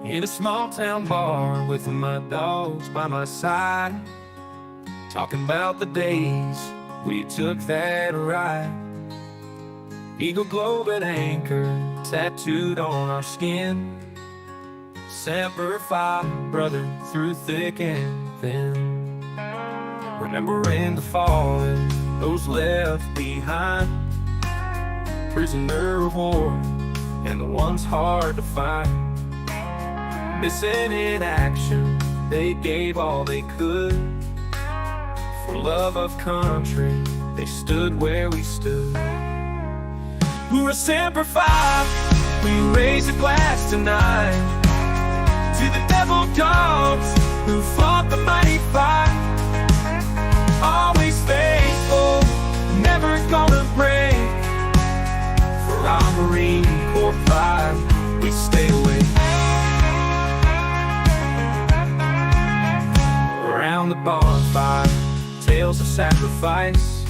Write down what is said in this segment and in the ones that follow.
in a small town bar with my dogs by my side, talking about the days we took that ride. Eagle globe and anchor tattooed on our skin. Semper Fi, brother, through thick and thin. Remembering the fallen, those left behind, prisoner of war, and the ones hard to find. Missing in action, they gave all they could. For love of country, they stood where we stood. We're a Semper Fi, we raise a glass tonight to the devil dogs who fought the mighty fight. Always faithful, never gonna break. For our Marine Corps pride, we stay awake. Around the bonfire, tales of sacrifice,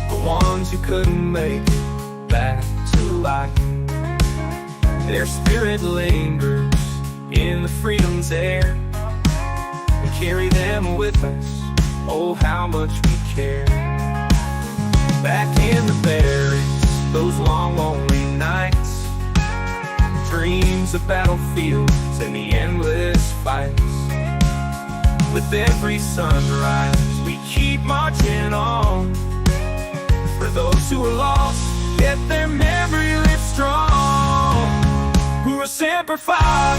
the ones who couldn't make it back to life. Their spirit lingers in the freedom's air. We carry them with us, oh how much we care. Back in the barracks, those long lonely nights, dreams of battlefields and the endless fights. With every sunrise, we keep marching on. For those who are lost, yet their memory lives strong. We're a Semper Fi,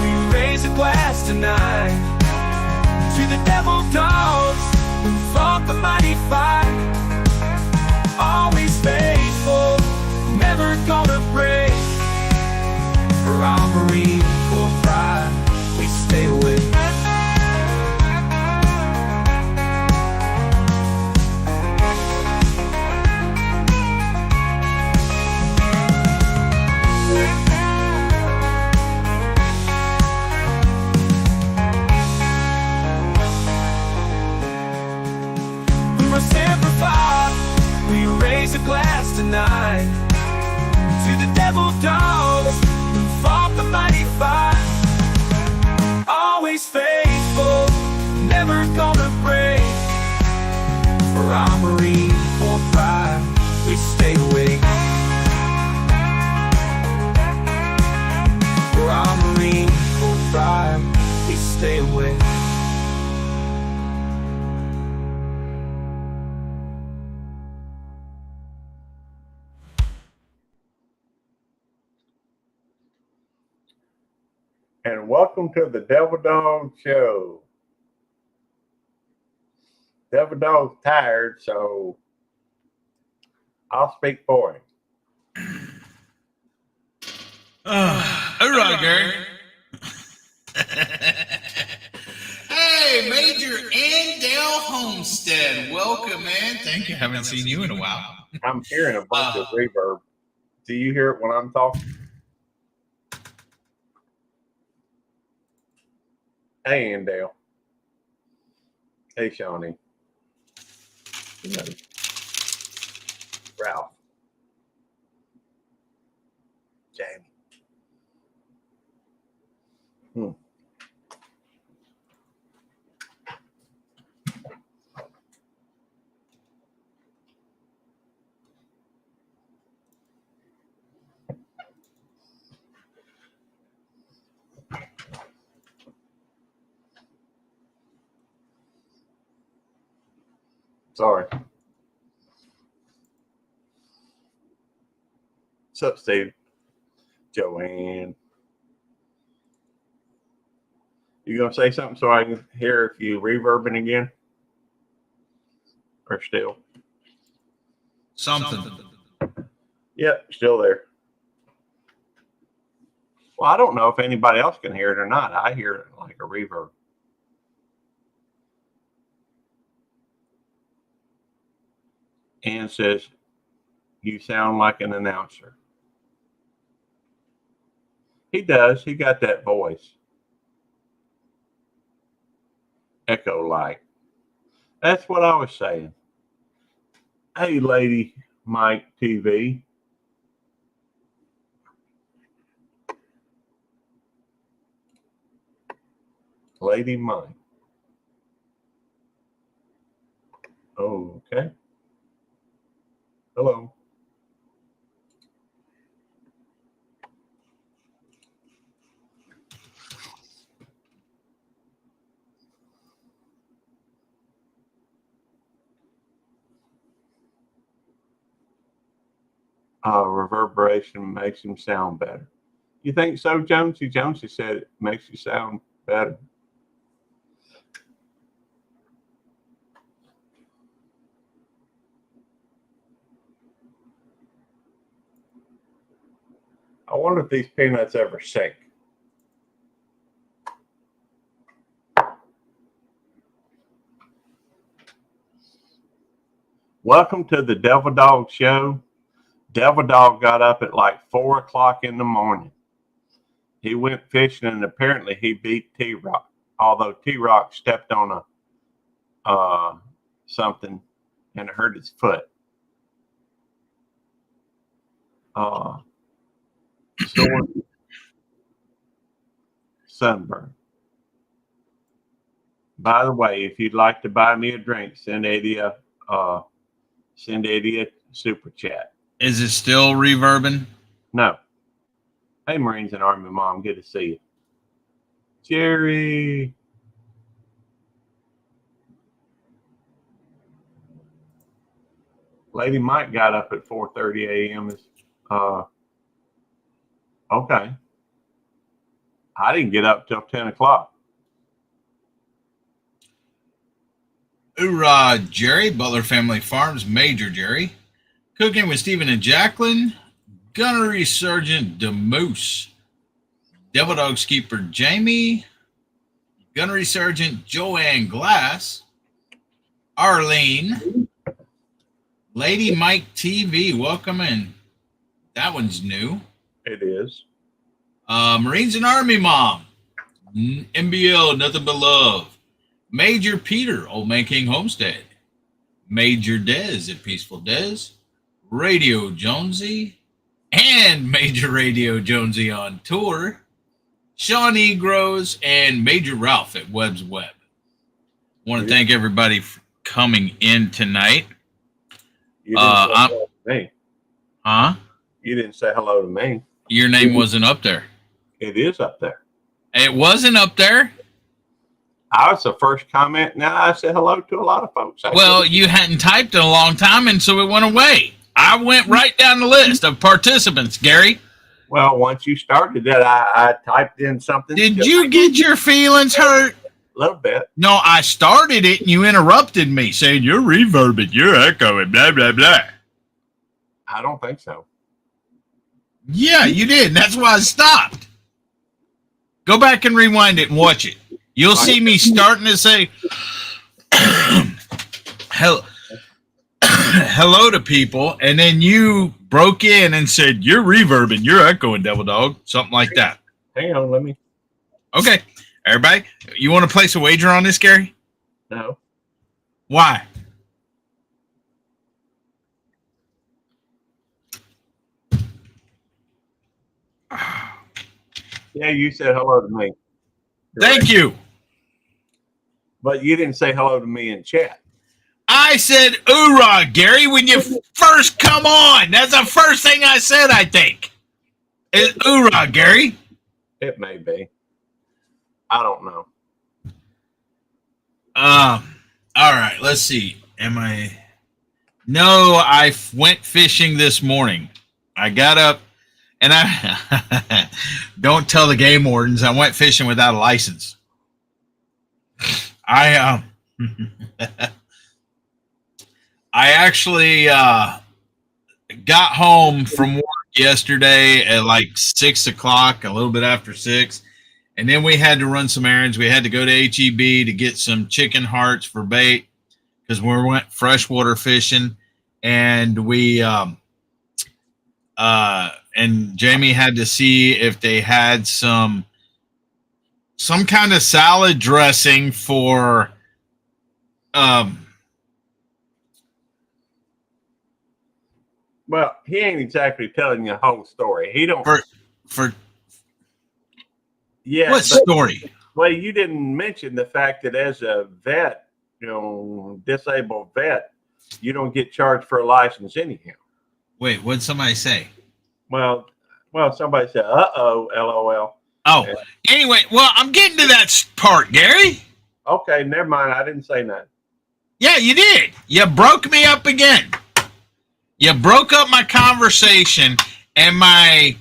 we raise a glass tonight to the devil dogs who fought the mighty fight. Always faithful, never gonna break. For our Marine Corps pride, we stay awake. We raise a glass tonight to the devil dogs who fought the mighty fight. Always faithful, never gonna break. For our Marine Corps pride, we stay awake. For our Marine Corps pride, we stay awake. And welcome to the Devil Dog Show. Devil Dog's tired, so I'll speak for him. All right, Gary. Hey, Major Andale Homestead. Welcome, man. Thank you. Haven't seen you in a while. I'm hearing a bunch of reverb. Do you hear it when I'm talking? Hey, Andale. Hey, Shawnee. Ralph. Jamie. Sorry. What's up, Steve? Joanne. You gonna say something so I can hear if you reverbing again? Or still? Something. Yep, still there. Well, I don't know if anybody else can hear it or not. I hear it like a reverb. Ann says, you sound like an announcer. He does. He got that voice. Echo-like. That's what I was saying. Hey, Lady Mike TV. Lady Mike. Okay. Hello. Reverberation makes him sound better. You think so, Jonesy? Jonesy said it makes you sound better. I wonder if these peanuts ever sink. Welcome to the Devil Dog Show. Devil Dog got up at like 4 o'clock in the morning. He went fishing and apparently he beat T-Rock, although T-Rock stepped on something and hurt his foot. Sore sunburn. By the way, if you'd like to buy me a drink, send Eddie a super chat. Is it still reverbing? No. Hey, Marines and Army Mom, good to see you. Jerry. Lady Mike got up at 4:30 a.m. Okay. I didn't get up till 10 o'clock. Hoorah, Jerry. Butler Family Farms, Major Jerry. Cooking with Stephen and Jacqueline. Gunnery Sergeant DeMoose. Devil Dog Keeper Jamie. Gunnery Sergeant Joanne Glass. Arlene. Lady Mike TV, welcome in. That one's new. It is. Marines and Army Mom. MBL, Nothing But Love. Major Peter, Old Man King Homestead. Major Dez at Peaceful Dez. Radio Jonesy. And Major Radio Jonesy on tour. Sean Egros and Major Ralph at Webb's Web. I want to thank everybody for coming in tonight. You didn't say hello to me. Huh? You didn't say hello to me. Your name wasn't up there. It is up there. It wasn't up there. I was the first comment. Now I said hello to a lot of folks. Well, you hadn't typed in a long time, and so it went away. I went right down the list of participants, Gary. Well, once you started that, I typed in something. Did you get your feelings hurt? A little bit. No, I started it, and you interrupted me, saying you're reverbing, you're echoing, blah, blah, blah. I don't think so. Yeah, you did. And that's why I stopped. Go back and rewind it and watch it. You'll see me starting to say hello to people, and then you broke in and said, you're reverbing, you're echoing, Devil Dog, something like that. Hang on, let me. Okay, everybody, you want to place a wager on this, Gary? No. Why? Yeah, you said hello to me. Thank you. But you didn't say hello to me in chat. I said, hoorah, Gary, when you first come on. That's the first thing I said, I think. Is hoorah, Gary. It may be. I don't know. All right, let's see. No, I went fishing this morning. I got up, and I don't tell the game wardens I went fishing without a license. I actually got home from work yesterday at like 6 o'clock, a little bit after 6. And then we had to run some errands. We had to go to HEB to get some chicken hearts for bait because we went freshwater fishing. And and Jamie had to see if they had some kind of salad dressing for Well, he ain't exactly telling you the whole story. He don't for yeah. what story? Well, you didn't mention the fact that as a vet, disabled vet, you don't get charged for a license anyhow. Wait, what'd somebody say? Well, somebody said, "Uh-oh, LOL." Oh, Yeah. Anyway, well, I'm getting to that part, Gary. Okay, never mind. I didn't say nothing. Yeah, you did. You broke me up again. You broke up my conversation, and my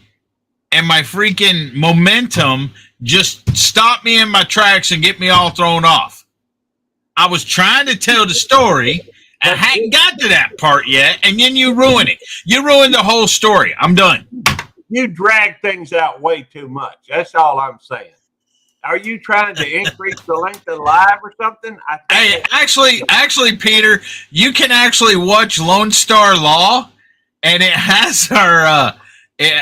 freaking momentum just stopped me in my tracks and get me all thrown off. I was trying to tell the story. I hadn't got to that part yet, and then you ruined it. You ruined the whole story. I'm done. You drag things out way too much. That's all I'm saying. Are you trying to increase the length of live or something? Hey, actually, Peter, you can actually watch Lone Star Law, and it has our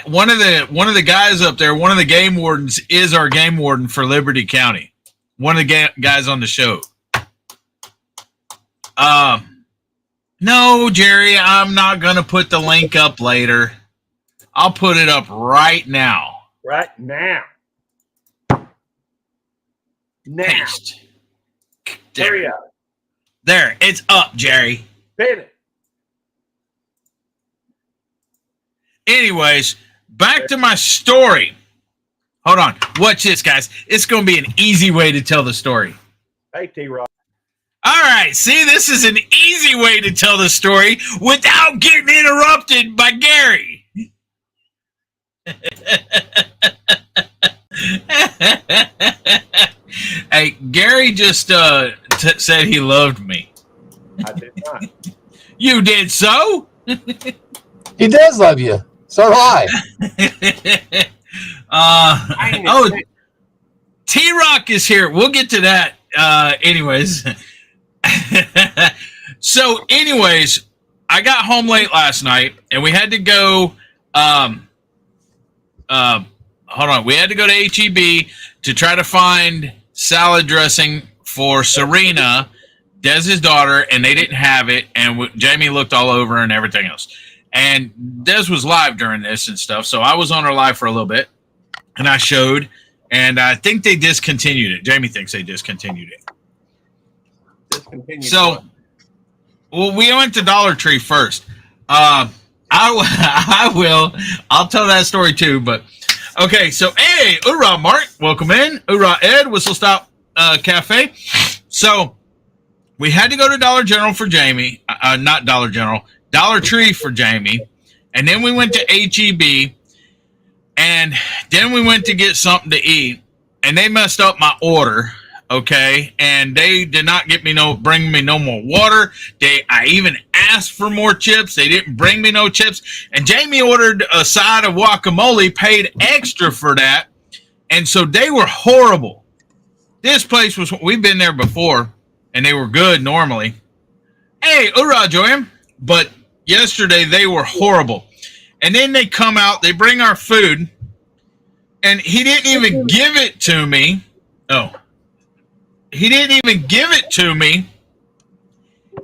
one of the guys up there. One of the game wardens is our game warden for Liberty County. One of the guys on the show. No, Jerry, I'm not gonna put the link up later. I'll put it up right now. Right now. Paste. Hurry up. There, it's up, Jerry. Hit it. Anyways, back to my story. Hold on. Watch this, guys. It's going to be an easy way to tell the story. Hey, T-Rock. All right. See, this is an easy way to tell the story without getting interrupted by Gary. Hey, Gary just said he loved me. I did not. You did so? He does love you. So do I. T-Rock is here. We'll get to that. Anyways. So, anyways, I got home late last night, and we had to go. Hold on. We had to go to HEB to try to find salad dressing for Serena, Dez's daughter, and they didn't have it. And Jamie looked all over and everything else. And Dez was live during this and stuff, so I was on her live for a little bit, and I showed, and I think they discontinued it. Jamie thinks they discontinued it. So, well, we went to Dollar Tree first. I will. I'll tell that story too, but okay. So, hey, hoorah, Mark, welcome in. Hoorah, Ed, Whistle Stop Cafe. So, we had to go to Dollar General for Jamie. Not Dollar General. Dollar Tree for Jamie, and then we went to HEB, and then we went to get something to eat, and they messed up my order, okay, and they did not bring me no more water. I even asked for more chips. They didn't bring me no chips, and Jamie ordered a side of guacamole, paid extra for that, and so they were horrible. This place we've been there before, and they were good normally. Hey, hoorah, Joanne. But yesterday they were horrible. And then they come out, they bring our food, and he didn't even give it to me. Oh. He didn't even give it to me.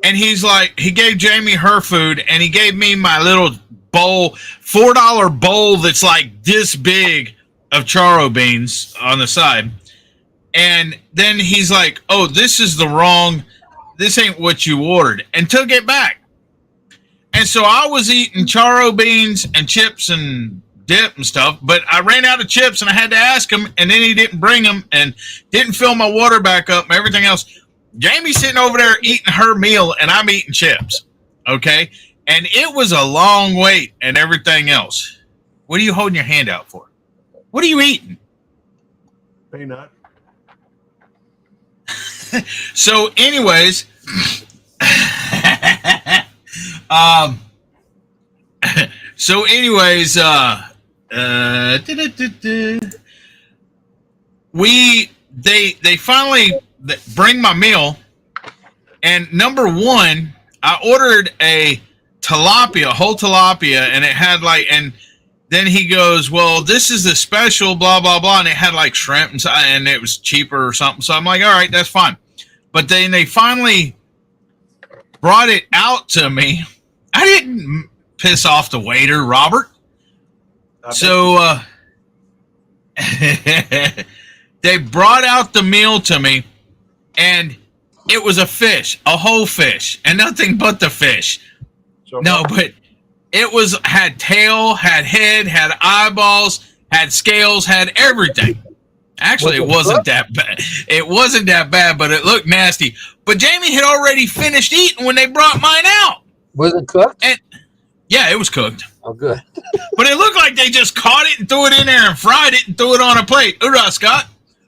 And he's like, he gave Jamie her food, and he gave me my little bowl, $4 bowl that's like this big of charro beans on the side. And then he's like, oh, this ain't what you ordered, and took it back. And so I was eating charro beans and chips and dip and stuff, but I ran out of chips and I had to ask him, and then he didn't bring them and didn't fill my water back up and everything else. Jamie's sitting over there eating her meal, and I'm eating chips, okay? And it was a long wait and everything else. What are you holding your hand out for? What are you eating? Peanut. So anyways, they finally bring my meal, and number one, I ordered a whole tilapia, and it had and then he goes, well, this is the special, blah, blah, blah, and it had shrimp and it was cheaper or something. So I'm like, all right, that's fine. But then they finally brought it out to me. I didn't piss off the waiter, Robert. So, They brought out the meal to me, and it was a fish, a whole fish, and nothing but the fish. So No, but it had tail, had head, had eyeballs, had scales, had everything. Actually, it wasn't that bad. It wasn't that bad, but it looked nasty. But Jamie had already finished eating when they brought mine out. Was it cooked? And yeah, it was cooked. Oh, good. But it looked like they just caught it and threw it in there and fried it and threw it on a plate. Hoorah, Scott.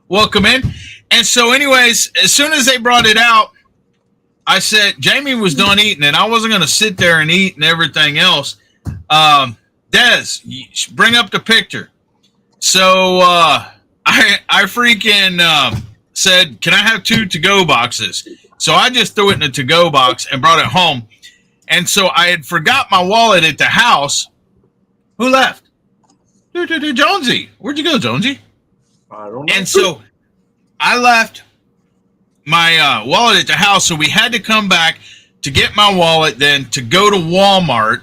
Welcome in. And so anyways, as soon as they brought it out, I said, Jamie was done eating it. I wasn't going to sit there and eat and everything else. Des, bring up the picture. So I freaking said, can I have 2 to-go boxes? So I just threw it in a to-go box and brought it home. And so I had forgot my wallet at the house. Who left? Jonesy. Where'd you go, Jonesy? I don't know. And so I left my wallet at the house, so we had to come back to get my wallet, then to go to Walmart.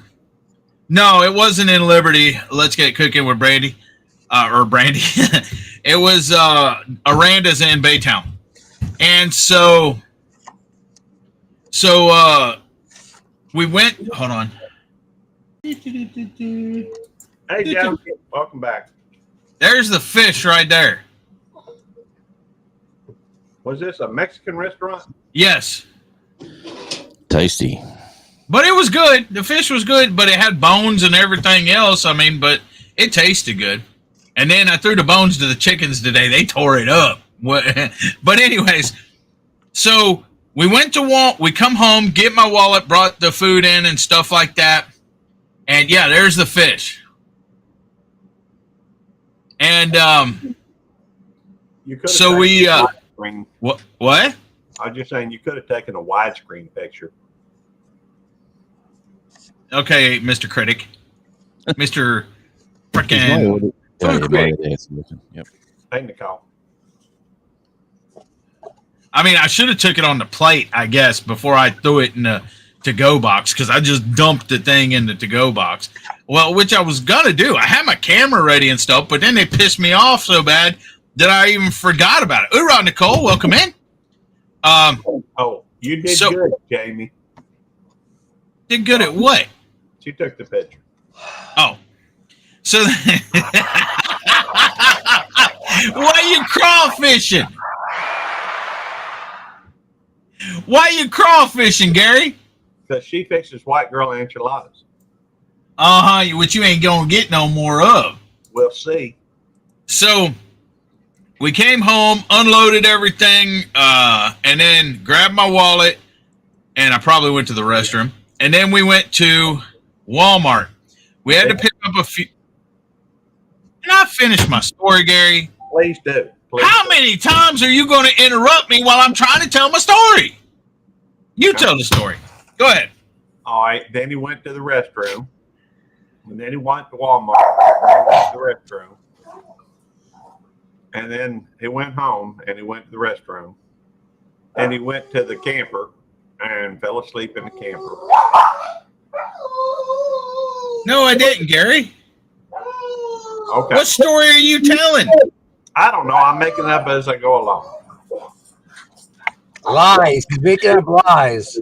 No, it wasn't in Liberty. Let's get cooking with Brandy. Or Brandy. It was Aranda's in Baytown. And so we went, hold on. Hey, Joe. Welcome back. There's the fish right there. Was this a Mexican restaurant? Yes. Tasty. But it was good. The fish was good, but it had bones and everything else. I mean, but it tasted good. And then I threw the bones to the chickens today. They tore it up. But anyways, so we went to we come home, get my wallet, brought the food in and stuff like that. And yeah, there's the fish. And You could. so we what? I was just saying you could have taken a widescreen picture. Okay, Mr. Critic. Mr. He's Frickin' Yep. Hey, Nicole. I mean, I should have took it on the plate, I guess, before I threw it in the to-go box, because I just dumped the thing in the to-go box. Well, which I was going to do. I had my camera ready and stuff, but then they pissed me off so bad that I even forgot about it. Hoorah, Nicole, welcome in. Oh, you did good, Jamie. Did good at what? She took the picture. Oh. So, why you crawfishing? Why you crawfishing, Gary? Because she fixes white girl enchiladas. Uh-huh, which you ain't gonna get no more of. We'll see. So, we came home, unloaded everything, and then grabbed my wallet, and I probably went to the restroom. And then we went to Walmart. We had to pick up a few. Can I finish my story, Gary? Please do. Please How do. many times are you going to interrupt me while I'm trying to tell my story? You tell the story. Go ahead. All right. Then he went to the restroom. And then he went to Walmart. Then he went to the restroom. And then he went home and he went to the restroom. And he went to the camper and fell asleep in the camper. No, I didn't, Gary. Okay. What story are you telling? I don't know. I'm making it up as I go along. Lies. He's making up lies.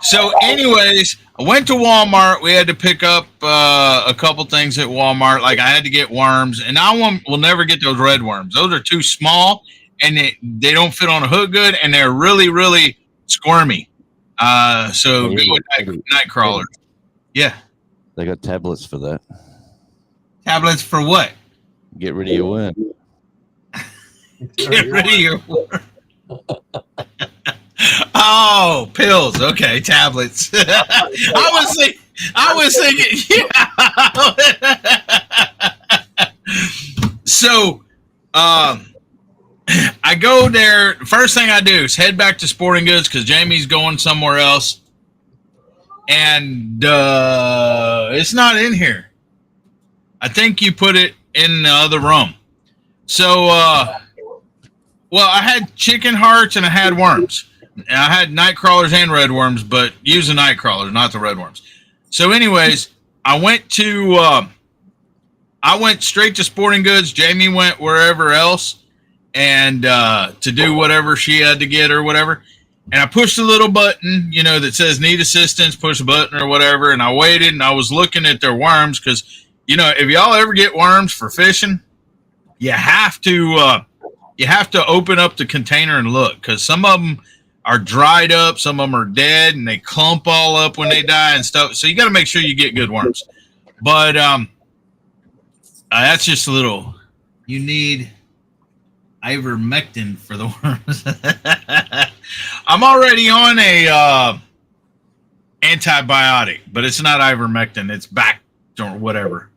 So, anyways, I went to Walmart. We had to pick up a couple things at Walmart. Like I had to get worms, and I will never get those red worms. Those are too small, and they don't fit on a hook good, and they're really, really squirmy. So go with night crawlers. Yeah. They got tablets for that. Tablets for what? Get rid of your wind. Get rid of your worm. Oh, pills. Okay, tablets. I was thinking, yeah. So, I go there. First thing I do is head back to Sporting Goods because Jamie's going somewhere else. And it's not in here. I think you put it in the other room. So, well, I had chicken hearts and I had worms. And I had night crawlers and red worms, but use the night crawlers, not the red worms. So anyways, I went to I went straight to Sporting Goods. Jamie went wherever else, and to do whatever she had to get or whatever. And I pushed the little button, you know, that says need assistance, push a button or whatever. And I waited and I was looking at their worms because, you know, if y'all ever get worms for fishing, you have to open up the container and look, because some of them are dried up, some of them are dead, and they clump all up when they die and stuff. So you got to make sure you get good worms. But that's just a little. You need ivermectin for the worms. I'm already on a antibiotic, but it's not ivermectin. It's back or whatever.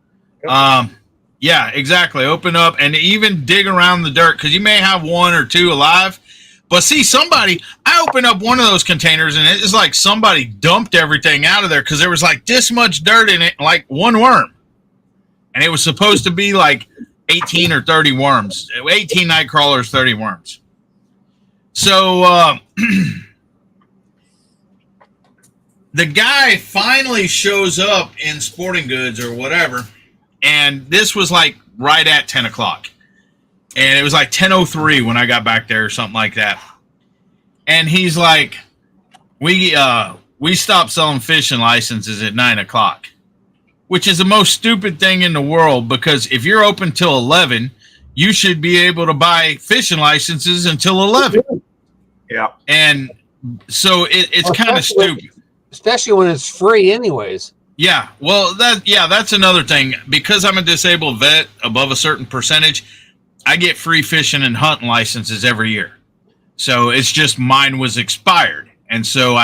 Yeah, exactly. Open up and even dig around the dirt, because you may have one or two alive. But see, I opened up one of those containers and it's like somebody dumped everything out of there, because there was like this much dirt in it, like one worm. And it was supposed to be like 18 or 30 worms, 18 night crawlers, 30 worms. So the guy finally shows up in Sporting Goods or whatever. And this was like right at 10 o'clock. And it was like 10:03 when I got back there or something like that. And he's like, we stopped selling fishing licenses at 9 o'clock, which is the most stupid thing in the world, because if you're open till 11, you should be able to buy fishing licenses until 11. Yeah. And so it's kind of stupid. Especially when it's free anyways. Yeah, well, that's another thing. Because I'm a disabled vet above a certain percentage, I get free fishing and hunting licenses every year. So it's just mine was expired. And so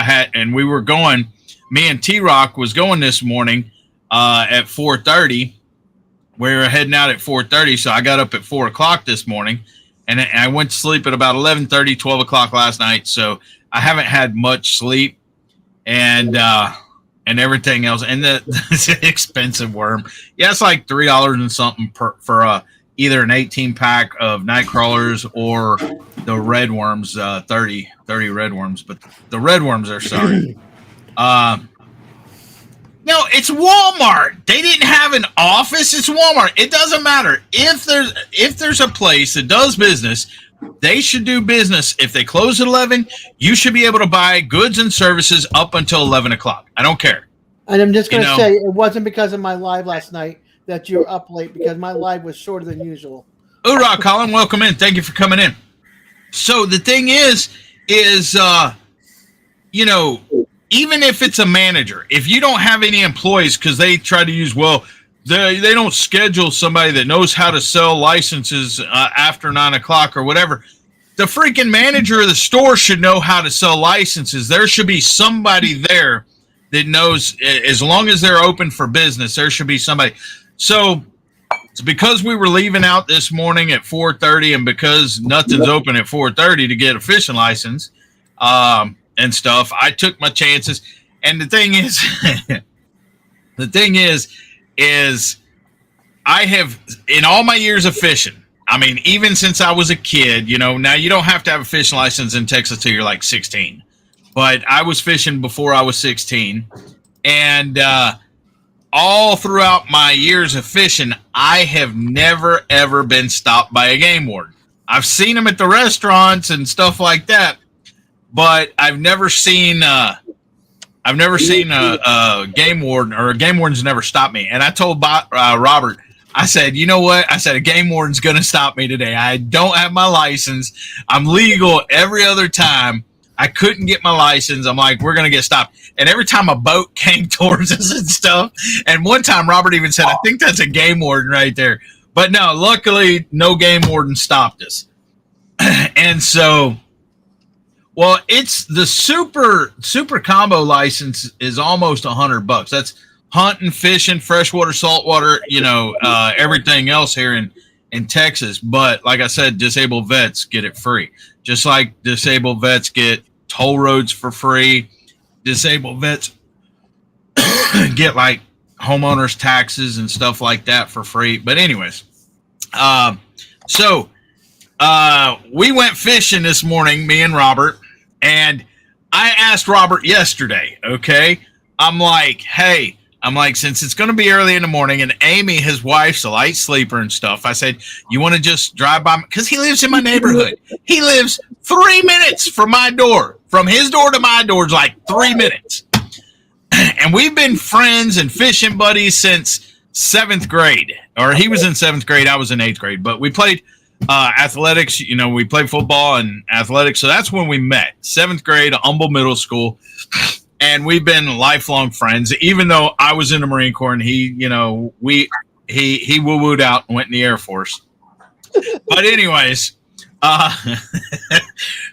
we were going, me and Troc was going this morning at 4:30. We were heading out at 4:30, so I got up at 4 o'clock this morning, and I went to sleep at about 11:30, 12 o'clock last night. So I haven't had much sleep, and everything else. And the expensive worm. Yeah, it's like $3 and something for either an 18 pack of night crawlers or the red worms, 30 red worms. But the red worms are sorry. No, it's Walmart. They didn't have an office. It's Walmart. It doesn't matter. If there's a place that does business, they should do business. If they close at 11, you should be able to buy goods and services up until 11 o'clock. I don't care. And I'm just going to say, it wasn't because of my live last night that you were up late, because my live was shorter than usual. Hoorah, Colin. Welcome in. Thank you for coming in. So the thing is, you know, even if it's a manager, if you don't have any employees, because they try to use, they don't schedule somebody that knows how to sell licenses after 9 o'clock or whatever. The freaking manager of the store should know how to sell licenses. There should be somebody there that knows, as long as they're open for business, there should be somebody. So it's because we were leaving out this morning at 4:30, and because nothing's open at 4:30 to get a fishing license and stuff, I took my chances. And the thing is I have, in all my years of fishing, I mean, even since I was a kid, you know, now you don't have to have a fishing license in Texas till you're like 16, but I was fishing before I was 16. And all throughout my years of fishing, I have never, ever been stopped by a game warden. I've seen them at the restaurants and stuff like that, but I've never seen a game warden, or a game warden's never stopped me. And I told Robert, I said, you know what? I said, a game warden's going to stop me today. I don't have my license. I'm legal every other time. I couldn't get my license. I'm like, we're going to get stopped. And every time a boat came towards us and stuff, and one time Robert even said, I think that's a game warden right there. But no, luckily, no game warden stopped us. And so, well, it's the super combo license is almost $100. That's hunting, fishing, freshwater, saltwater, you know, everything else here in Texas. But like I said, disabled vets get it free. Just like disabled vets get toll roads for free. Disabled vets get like homeowners taxes and stuff like that for free. But anyways, so we went fishing this morning, me and Robert, and I asked Robert yesterday, okay, I'm like, hey, I'm like, since it's going to be early in the morning, and Amy, his wife's a light sleeper and stuff, I said, you want to just drive by? Because he lives in my neighborhood. He lives 3 minutes from my door. From his door to my door is like 3 minutes. And we've been friends and fishing buddies since 7th grade. Or he was in 7th grade, I was in 8th grade. But we played athletics. You know, we played football and athletics. So that's when we met. 7th grade, Humble Middle School. And we've been lifelong friends, even though I was in the Marine Corps and he, you know, he woo-wooed out and went in the Air Force. But anyways,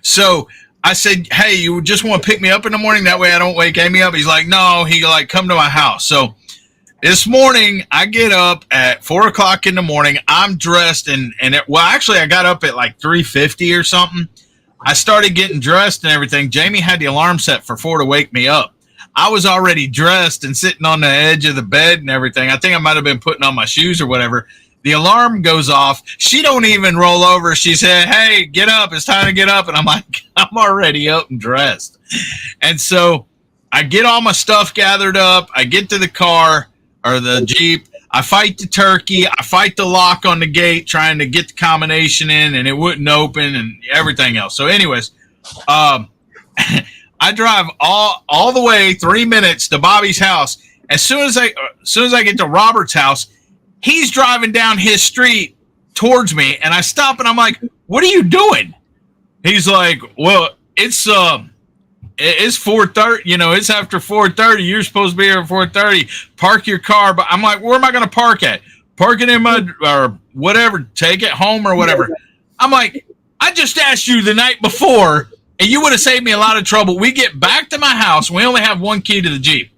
so I said, hey, you just want to pick me up in the morning? That way I don't wake Amy up. He's like, no, come to my house. So this morning I get up at 4 o'clock in the morning. I'm dressed actually I got up at like 3:50 or something. I started getting dressed and everything. Jamie had the alarm set for 4 to wake me up. I was already dressed and sitting on the edge of the bed and everything. I think I might have been putting on my shoes or whatever. The alarm goes off. She don't even roll over. She said, hey, get up. It's time to get up. And I'm like, I'm already up and dressed. And so I get all my stuff gathered up. I get to the car or the Jeep. I fight the turkey. I fight the lock on the gate, trying to get the combination in, and it wouldn't open and everything else. So anyways, I drive all the way 3 minutes to Bobby's house. As soon as I get to Robert's house, he's driving down his street towards me, and I stop and I'm like, what are you doing? He's like, well, it's 4:30, you know, it's after 4:30. You're supposed to be here at 4:30. Park your car. But I'm like, where am I going to park at? Park it in my, or whatever, take it home or whatever. I'm like, I just asked you the night before, and you would have saved me a lot of trouble. We get back to my house. We only have one key to the Jeep.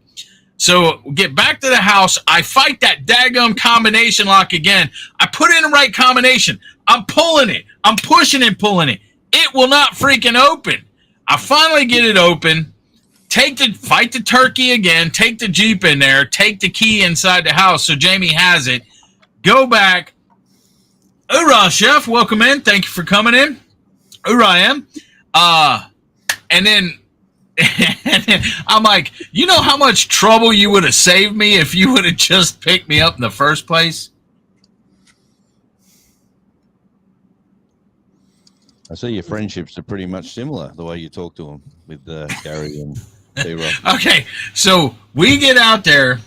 So we get back to the house. I fight that daggum combination lock again. I put in the right combination. I'm pulling it. I'm pushing and pulling it. It will not freaking open. I finally get it open, fight the turkey again, take the Jeep in there, take the key inside the house so Jamie has it, go back. Hoorah, Chef, welcome in. Thank you for coming in. Hoorah, I am. And then I'm like, you know how much trouble you would have saved me if you would have just picked me up in the first place? I see your friendships are pretty much similar, the way you talk to them with Gary and T-Rock. Okay, so we get out there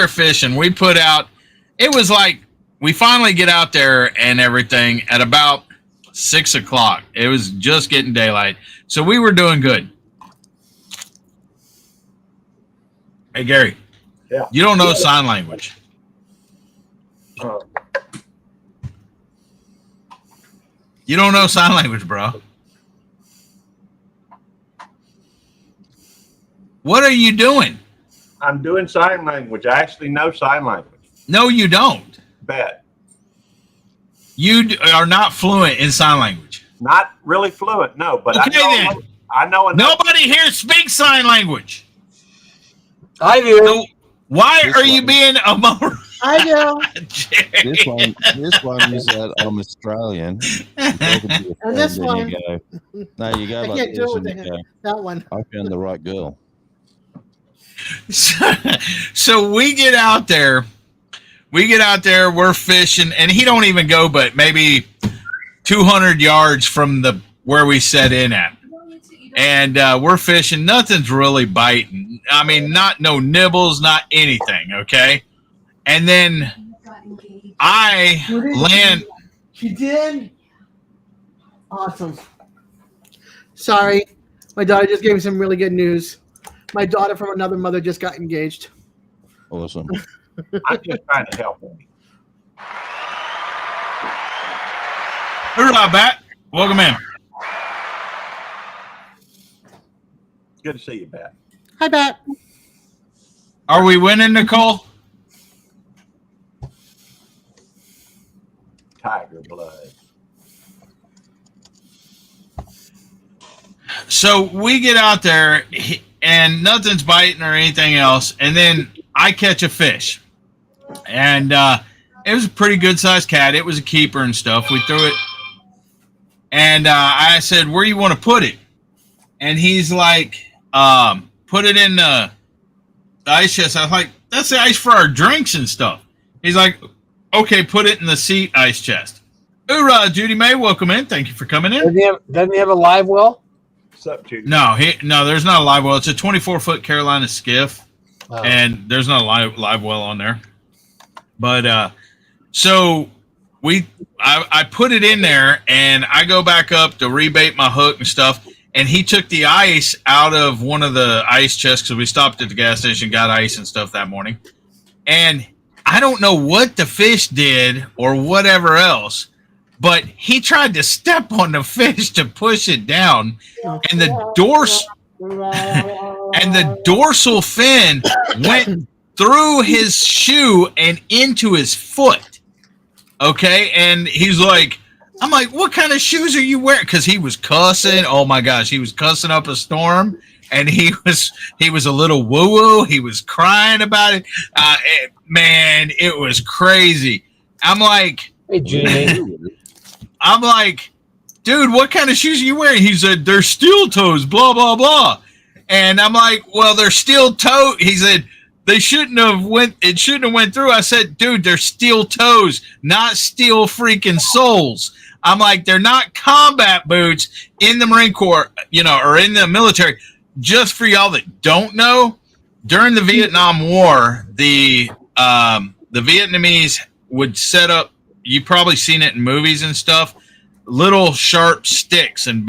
fishing. We put out, it was like, we finally get out there and everything at about 6 o'clock. It was just getting daylight. So we were doing good. Hey, Gary. Yeah. You don't know sign language. You don't know sign language, bro. What are you doing? I'm doing sign language. I actually know sign language. No, you don't. Bet. You are not fluent in sign language. Not really fluent, no, but Okay, then. I know enough. Nobody here speaks sign language. I do. So why are you being a moron? I do. This one is that I'm Australian. And this one, you go I like can't this do it and with you the, go, that one. I found the right girl. So we get out there. We're fishing, and he don't even go but maybe 200 yards from where we set in at. And we're fishing. Nothing's really biting. I mean, no nibbles, not anything, okay? And then I land. She did? Awesome. Sorry. My daughter just gave me some really good news. My daughter from another mother just got engaged. Awesome. I'm just trying to help him. Hoorah, Bat. Welcome in. Good to see you, Bat. Hi, Bat. Are we winning, Nicole? Tiger blood. So we get out there, and nothing's biting or anything else. And then I catch a fish. And it was a pretty good-sized cat. It was a keeper and stuff. We threw it. And I said, where you want to put it? And he's like, put it in the ice chest. I was like, that's the ice for our drinks and stuff. He's like, okay, put it in the seat ice chest. Hoorah, Judy May, welcome in. Thank you for coming in. Doesn't he have a live well? What's up, Judy? No, there's not a live well. It's a 24-foot Carolina skiff, Oh. and there's not a live well on there. But so I put it in there, and I go back up to rebait my hook and stuff, and he took the ice out of one of the ice chests because we stopped at the gas station, got ice and stuff that morning, and I don't know what the fish did or whatever else, but he tried to step on the fish to push it down, and the dorsal fin went through his shoe and into his foot. Okay, and he's like, I'm like, what kind of shoes are you wearing? Because he was cussing. Oh my gosh, he was cussing up a storm, and he was a little woo-woo. He was crying about it. Man, it was crazy. I'm like, Hey, Jimmy. I'm like, dude, what kind of shoes are you wearing? He said, they're steel toes, blah, blah, blah. And I'm like, well, they're steel toe. He said, it shouldn't have went through. I said, dude, they're steel toes, not steel freaking soles. I'm like, they're not combat boots in the Marine Corps, or in the military. Just for y'all that don't know, during the Vietnam War, the Vietnamese would set up, you've probably seen it in movies and stuff, little sharp sticks and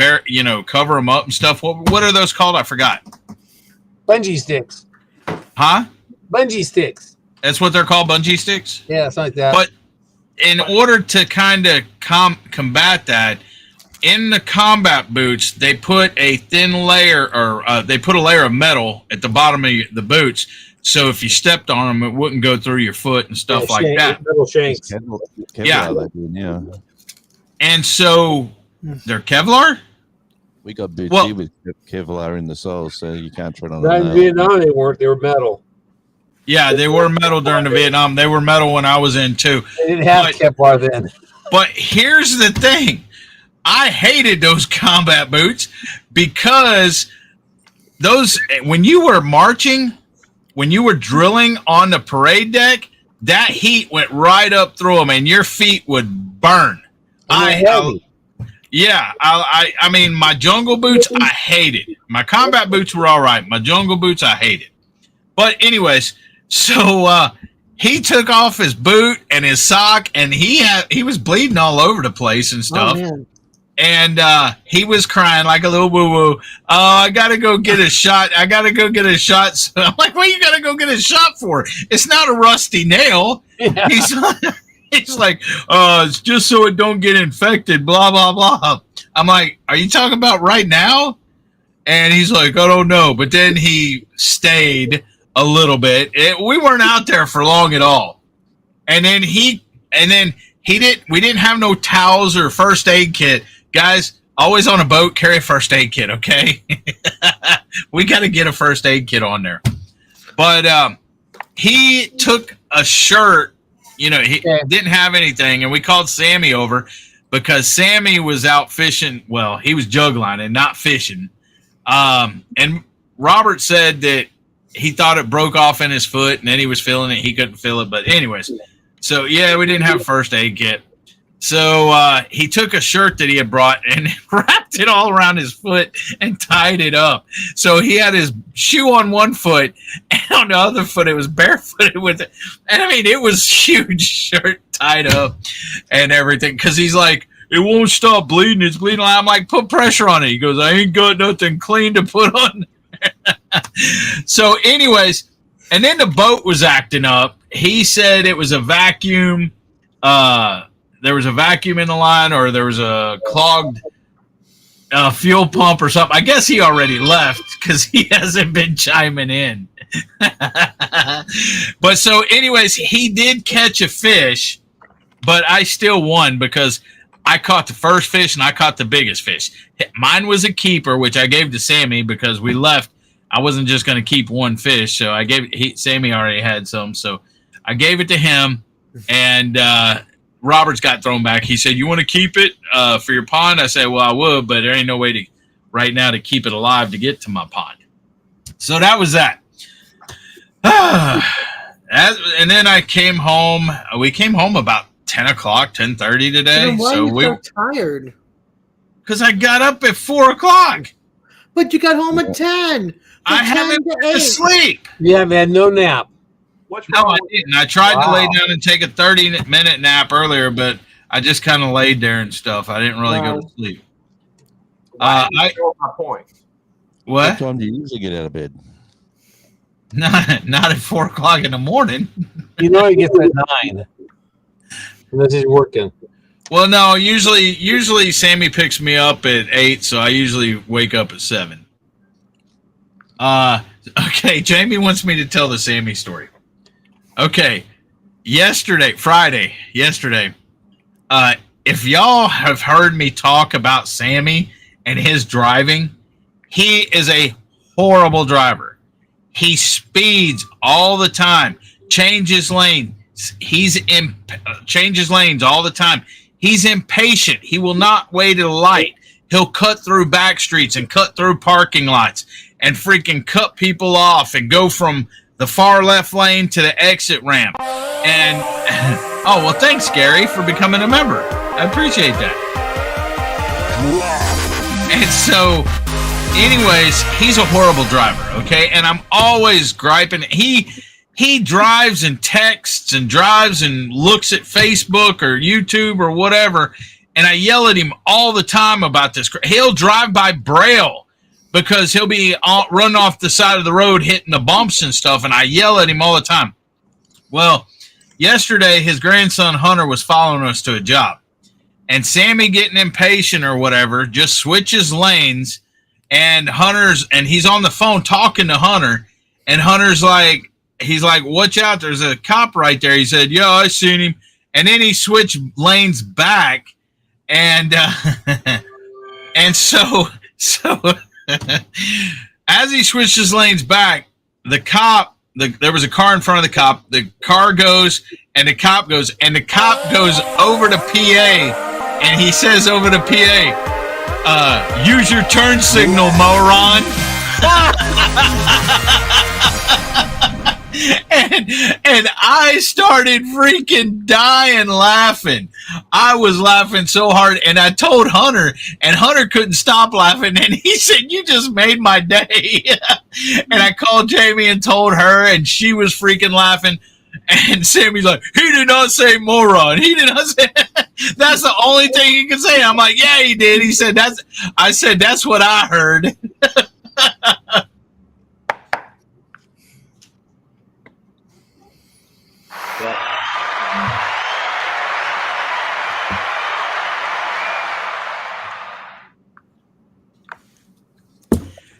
cover them up and stuff. What are those called? I forgot. Bungee sticks. Huh? Bungee sticks. That's what they're called, bungee sticks? Yeah, something like that. But in order to kind of combat that, in the combat boots, they put a thin layer, or they put a layer of metal at the bottom of the boots, so if you stepped on them, it wouldn't go through your foot and stuff like that. Metal shanks. Yeah. Yeah. And so they're Kevlar? We got boots Well- here with Kevlar in the soles, so you can't tread on Not in them. Vietnam, they weren't. They were metal. Yeah, they were metal during the Vietnam. They were metal when I was in too. They didn't have Kevlar then. But here's the thing. I hated those combat boots because when you were marching, when you were drilling on the parade deck, that heat went right up through them and your feet would burn. I mean, my jungle boots, I hated. My combat boots were all right. My jungle boots, I hated. But anyways, so he took off his boot and his sock, and he was bleeding all over the place and stuff. Oh, man. And he was crying like a little woo-woo. Oh, I got to go get a shot. So I'm like, what you got to go get a shot for? It's not a rusty nail. Yeah. He's like, it's just so it don't get infected, blah, blah, blah. I'm like, are you talking about right now? And he's like, I don't know. But then he stayed a little bit. We weren't out there for long at all. And then we didn't have no towels or first aid kit. Guys, always on a boat, carry a first aid kit, okay? We got to get a first aid kit on there. But he took a shirt, he didn't have anything, and we called Sammy over because Sammy was out fishing. Well, he was jug lining, not fishing. And Robert said that he thought it broke off in his foot, and then he was feeling it. He couldn't feel it. But anyways, so, yeah, we didn't have a first aid kit. So he took a shirt that he had brought and wrapped it all around his foot and tied it up. So he had his shoe on one foot, and on the other foot it was barefooted with it. And I mean, it was huge shirt tied up and everything. Because he's like, it won't stop bleeding. It's bleeding. I'm like, put pressure on it. He goes, I ain't got nothing clean to put on. So anyways, and then the boat was acting up. He said it was a vacuum. There was a vacuum in the line, or there was a clogged fuel pump or something. I guess he already left because he hasn't been chiming in. But so anyways, he did catch a fish, but I still won because I caught the first fish and I caught the biggest fish. Mine was a keeper, which I gave to Sammy because we left. I wasn't just going to keep one fish, so I gave Sammy already had some, so I gave it to him, and Robert's got thrown back. He said, you want to keep it for your pond? I said, well, I would, but there ain't no way right now to keep it alive to get to my pond. So that was that. And then I came home. We came home about 10 o'clock, 10:30 today. Then why So are you so tired? because I got up at 4 o'clock. But you got home at 10. I haven't been to sleep. Yeah, man, no nap. What's No, wrong I with didn't. I tried to lay Wow. down and take a 30-minute nap earlier, but I just kind of laid there and stuff. I didn't really go Wow. to sleep. why didn't you show my point? What What? time do you usually get out of bed? Not at 4 o'clock in the morning. You know he gets at 9. Unless he's working. Well, no, usually Sammy picks me up at 8, so I usually wake up at 7. Okay, Jamie wants me to tell the Sammy story. Okay, Friday, if y'all have heard me talk about Sammy and his driving, he is a horrible driver. He speeds all the time, changes lanes. Changes lanes all the time. He's impatient. He will not wait at a light. He'll cut through back streets and cut through parking lots and freaking cut people off and go from the far left lane to the exit ramp. And oh, well, thanks, Gary, for becoming a member. I appreciate that. And so, anyways, he's a horrible driver, okay? And I'm always griping. He drives and texts and drives and looks at Facebook or YouTube or whatever, and I yell at him all the time about this. He'll drive by Braille because he'll be run off the side of the road hitting the bumps and stuff, and I yell at him all the time. Well, yesterday his grandson Hunter was following us to a job, and Sammy, getting impatient or whatever, just switches lanes, and he's on the phone talking to Hunter, and Hunter's like, he's like, watch out, there's a cop right there. He said, yeah, I seen him. And then he switched lanes back, and and so as he switched his lanes back, there was a car in front of the cop. The car goes, and the cop goes, and the cop goes over to PA, and he says over to PA, use your turn signal, moron. And I started freaking dying laughing. I was laughing so hard, and I told Hunter, and Hunter couldn't stop laughing, and he said, you just made my day. And I called Jamie and told her, and she was freaking laughing. And Sammy's like, he did not say moron. He did not say that's the only thing he could say. I'm like, yeah, he did. He said I said that's what I heard.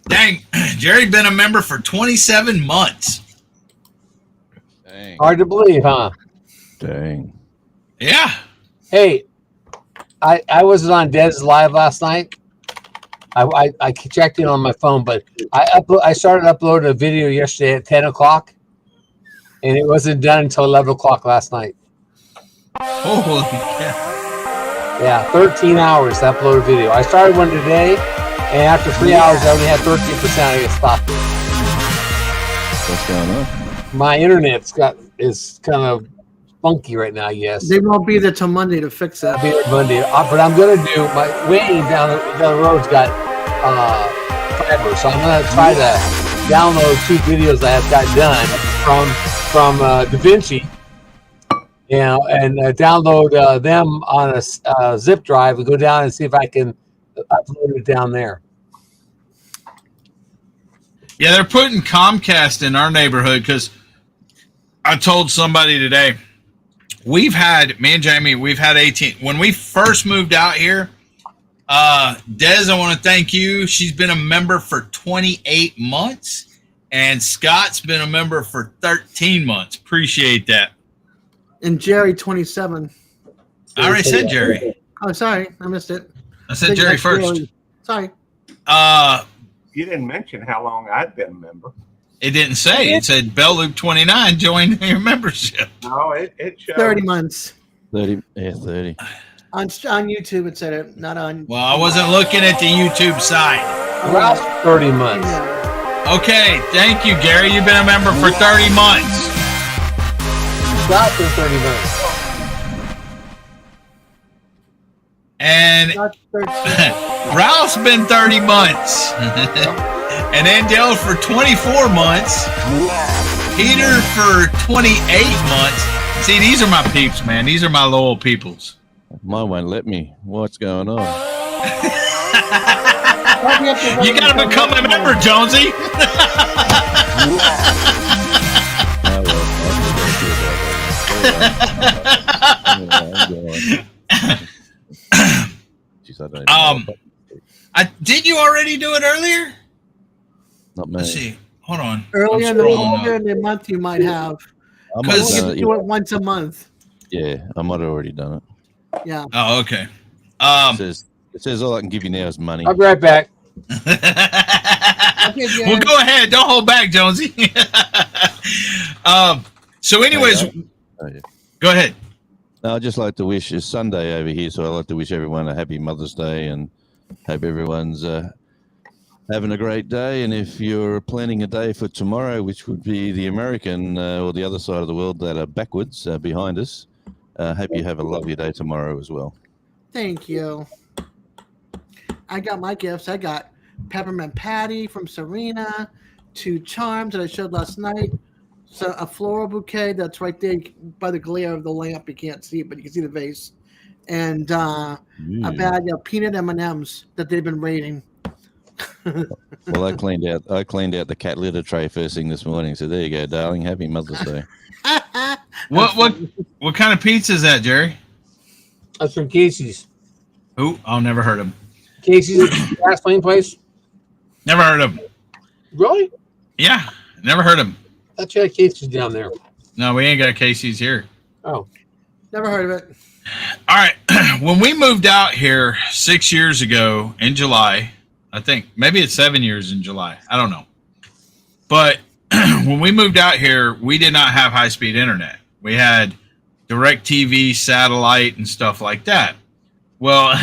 Dang, Jerry's been a member for 27 months. Dang. Hard to believe, huh? Dang. Yeah. Hey, I wasn't on Dez Live last night. I checked in on my phone, but I started uploading a video yesterday at 10 o'clock, and it wasn't done until 11 o'clock last night. Holy cow. Yeah, 13 hours to upload a video. I started one today, and after 3 hours, I only had 13%. I get stopped. What's going on? My internet's is kind of funky right now. Yes, They won't be there till Monday to fix that. I'll be there Monday, but I'm gonna do my Wayne down the road's got fiber, so I'm gonna try to download 2 videos I have got done from DaVinci, and download them on a zip drive and go down and see if I can upload it down there. Yeah, they're putting Comcast in our neighborhood because I told somebody today, me and Jamie, we've had 18. When we first moved out here, Des, I want to thank you. She's been a member for 28 months, and Scott's been a member for 13 months. Appreciate that. And Jerry, 27. I already said Jerry. Oh, sorry. I missed it. I said Jerry first. Sorry. You didn't mention how long I'd been a member. It didn't say. It said Bell Loop 29 joined your membership. No, it showed 30 months. 30. Yeah, 30. On YouTube, it said it, not on. Well, I wasn't looking at the YouTube side. Around 30 months. Yeah. Okay, thank you, Gary. You've been a member for 30 months. Scott's been 30 months. And Scott's 13. Ralph's been 30 months. And Angel's for 24 months. Peter for 28 months. See, these are my peeps, man. These are my loyal peoples. Mine won't let me. What's going on? You got to become a member, Jonesy. Did you already do it earlier? Not me. Let's see. Hold on. Earlier in the month, you might have. I might have You done can do it once a month. Yeah, I might have already done it. Yeah. Oh, okay. It says all I can give you now is money. I'll be right back. Well, go ahead. Don't hold back, Jonesy. So, anyways, go ahead. No, I'd just like to wish it's Sunday over here, so I'd like to wish everyone a happy Mother's Day and hope everyone's having a great day. And if you're planning a day for tomorrow, which would be the American or the other side of the world that are backwards behind us, hope you have a lovely day tomorrow as well. Thank you. I got my gifts. I got peppermint patty from Serena, 2 charms that I showed last night. So a floral bouquet that's right there by the glare of the lamp. You can't see it, but you can see the vase. And a bag of peanut M&Ms that they've been raiding. Well, I cleaned out the cat litter tray first thing this morning. So there you go, darling. Happy Mother's Day. What kind of pizza is that, Jerry? That's from Casey's. Who? I'll never heard of him. Casey's gasoline place. Never heard of him. Really? Yeah, never heard of him. That's you had Casey's down there. No, we ain't got Casey's here. Oh. Never heard of it. All right. When we moved out here 6 years ago in July, I think maybe it's 7 years in July. I don't know. But when we moved out here, we did not have high-speed internet. We had DirecTV, satellite, and stuff like that. Well,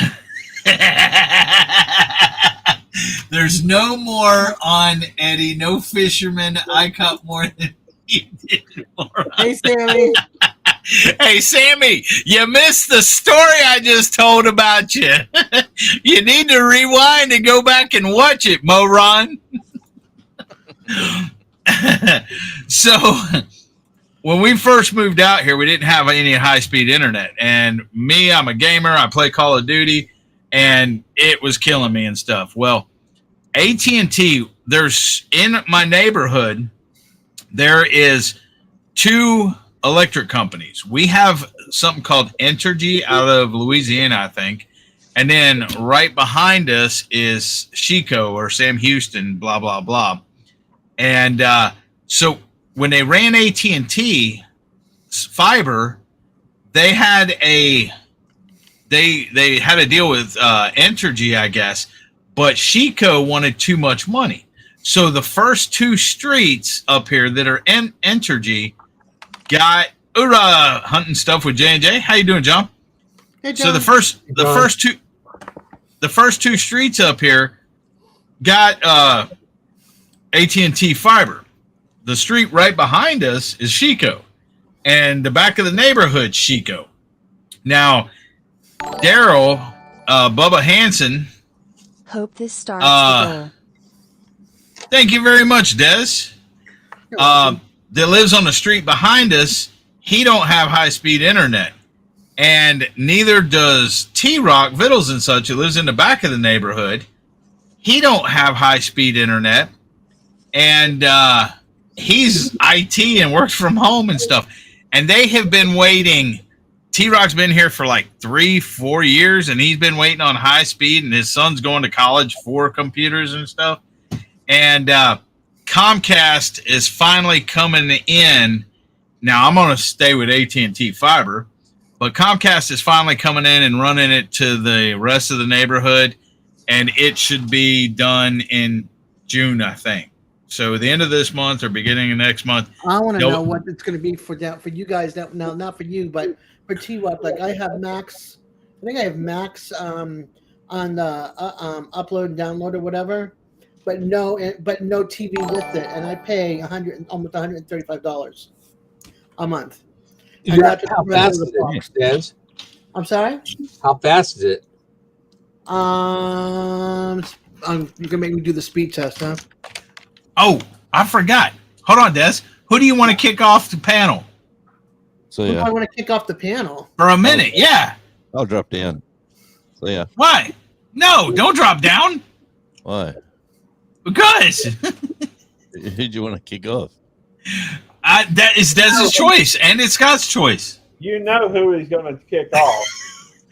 there's no more on Eddie, no fisherman. I caught more than he did. Hey, Sammy. Hey, Sammy, you missed the story I just told about you. You need to rewind and go back and watch it, Moron. So when we first moved out here, we didn't have any high-speed internet. And me, I'm a gamer. I play Call of Duty, and it was killing me and stuff. Well, AT&T, there's in my neighborhood, there is 2 electric companies. We have something called Entergy out of Louisiana, I think. And then right behind us is Chico or Sam Houston, blah, blah, blah. And so when they ran AT&T fiber, they had a deal with Entergy, I guess, but Chico wanted too much money. So the first 2 streets up here that are in Entergy got hunting stuff with J&J. How you doing, John? Hey, John. So the first two streets up here got AT&T fiber. The street right behind us is Chico, and the back of the neighborhood Chico. Now, Daryl, Bubba Hansen. Hope this starts the goal. Thank you very much, Des. That lives on the street behind us. He don't have high-speed internet, and neither does Troc Vittles and such, who lives in the back of the neighborhood. He don't have high-speed internet, and he's IT and works from home and stuff. And they have been waiting. T-Rock's been here for like 3-4 years, and he's been waiting on high speed, and his son's going to college for computers and stuff. And Comcast is finally coming in. Now, I'm going to stay with AT&T fiber, but Comcast is finally coming in and running it to the rest of the neighborhood, and it should be done in June, I think. So the end of this month or beginning of next month. I want to know what it's going to be for you guys. No, not for you, but for T-Rock. Like I have Max. I think I have Max on the upload and download or whatever, but no TV with it, and I pay almost $135 a month. I got to How the rest fast of is the box. it, Des? I'm sorry. How fast is it? You can make me do the speed test, huh? Oh, I forgot. Hold on, Des. Who do you want to kick off the panel So Who do yeah, I want to kick off the panel? for a minute? Yeah. I'll drop down. So yeah, Why? No, don't drop down. why? Because Who do you want to kick off? that is Des's choice, and it's Scott's choice. You know who he's going to kick off.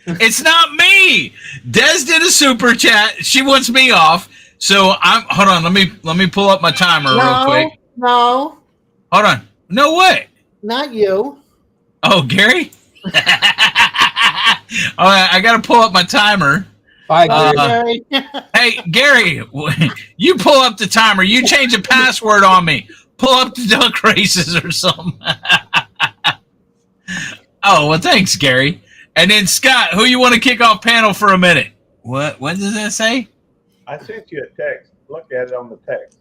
It's not me. Des did a super chat. She wants me off. So I'm. Hold on. Let me pull up my timer real quick. No, Hold on. No way. not you. Oh, Gary. All right, I got to pull up my timer. Bye, Gary. Gary. Hey, Gary, you pull up the timer. You change a password on me. Pull up the duck races or something. Oh, well, thanks, Gary. And then Scott, who you want to kick off panel for a minute? What does that say? I sent you a text. Look at it on the text.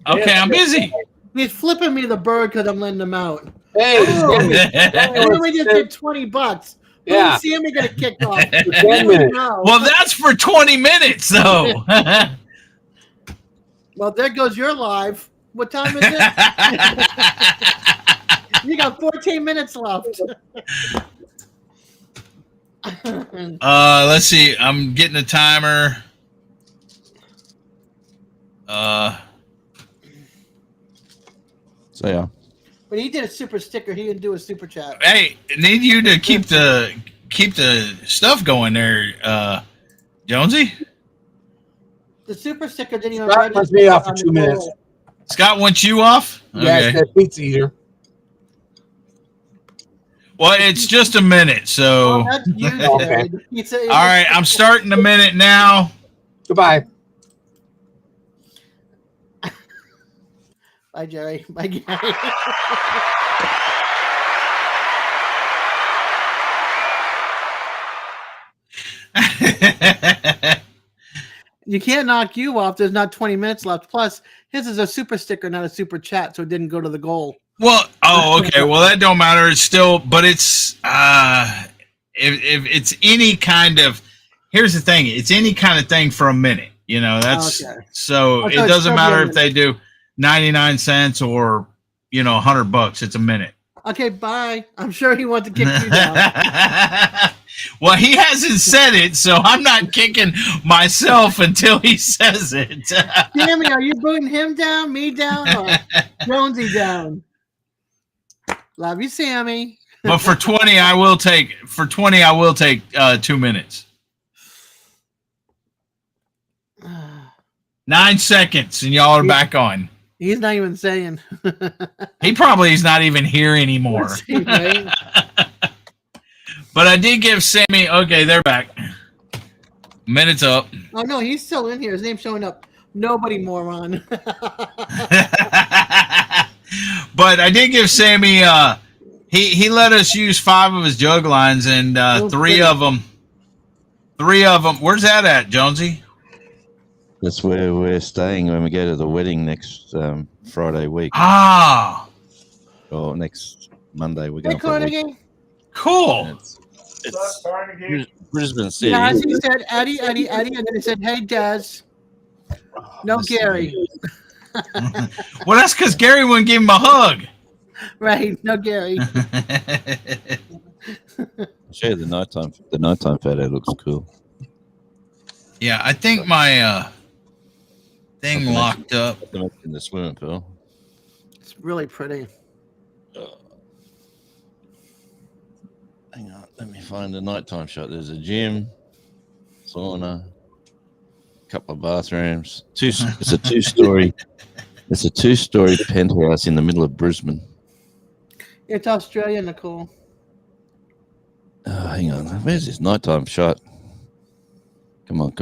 Okay, I'm busy. He's flipping me the bird because I'm letting him out. Hey, Oh. Sammy. And then we just did $20. Yeah. Who's Sammy gonna kick off? 10 minutes. No. Well, that's for 20 minutes, though. Well, there goes your live. What time is it? You got 14 minutes left. Let's see. I'm getting a timer. So yeah, But he did a super sticker. He didn't do a super chat. Hey, need you to keep the stuff going there, Jonesy. The super sticker didn't even. Scott wants me off for 2 minutes. Scott wants you off. Yeah, it's that pizza eater. Well, it's just a minute, so. Oh, that's you, Okay. Jerry. The pizza is- All right, I'm starting the minute now. Goodbye. Bye, Jerry. Bye, Gary. You can't knock you off. There's not 20 minutes left. Plus, his is a super sticker, not a super chat, so it didn't go to the goal. Well, oh, okay. Well, that don't matter. It's still, but it's if it's any kind of. Here's the thing. It's any kind of thing for a minute. You know, that's Okay. so Okay, it it's doesn't still matter be a if they do 99 cents or $100. It's a minute. Okay, bye. I'm sure he wants to kick you down. Well, he hasn't said it, so I'm not kicking myself until he says it. Sammy, are you booting him down, me down, or Jonesy down? Love you, Sammy. But for 20, I will take 2 minutes. 9 seconds, and y'all are back on. He's not even saying. He probably is not even here anymore. Right? But I did give Sammy. Okay, they're back. Minutes up. Oh no, he's still in here. His name's showing up. Nobody, moron. But I did give Sammy. He let us use 5 of his jug lines, and three of them. Where's that at, Jonesy? that's where we're staying when we go to the wedding next Friday week Ah, or next Monday. We're Hey, going for a week. Carnegie. cool. It's Carnegie? Brisbane City. Yeah, he said Eddie, and then he said, "Hey, Des." No, Gary. Well, that's because Gary wouldn't give him a hug. Right? No, Gary. I'll show you the nighttime photo looks cool. Yeah, I think my thing locked up. In the swimming pool. It's really pretty. Hang on, let me find the nighttime shot. There's a gym, sauna, couple of bathrooms. It's a two-story. It's a two-story penthouse in the middle of Brisbane. It's Australia, Nicole. Hang on, where's this nighttime shot? Come on.